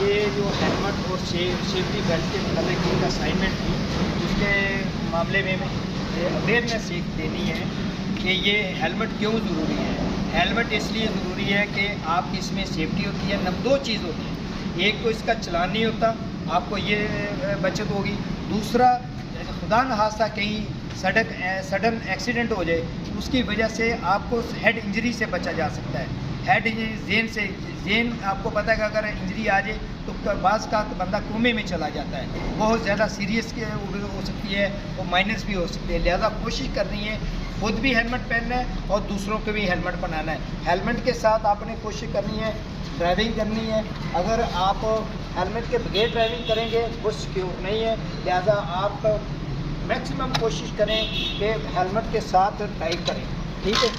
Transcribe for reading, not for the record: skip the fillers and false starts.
ये जो हेलमेट और सेफ्टी बेल्ट के मतलब एक असाइनमेंट थी, उसके मामले में अवेयरनेस देनी है कि ये हेलमेट क्यों ज़रूरी है। हेलमेट इसलिए ज़रूरी है कि आपकी इसमें सेफ्टी होती है। नंबर 2 चीज़ होती है, एक तो इसका चलान नहीं होता, आपको ये बचत होगी। दूसरा, खुदा न खास्ता कहीं सडन एक्सीडेंट हो जाए, उसकी वजह से आपको हेड इंजरी से बचा जा सकता है। हेड इंजरी जेन आपको पता है कि अगर इंजरी आ जाए तो बाज़ का बंदा कोमे में चला जाता है, बहुत ज़्यादा सीरियस हो सकती है और माइनस भी हो सकती है। लिहाजा कोशिश करनी है खुद भी हेलमेट पहनना है और दूसरों को भी हेलमेट पहनाना है। हेलमेट के साथ आपने कोशिश करनी है ड्राइविंग करनी है। अगर आप हेलमेट के बगैर ड्राइविंग करेंगे वो सिक्योर नहीं है। लिहाजा आप मैक्सिमम कोशिश करें कि हेलमेट के साथ ड्राइव करें। ठीक है।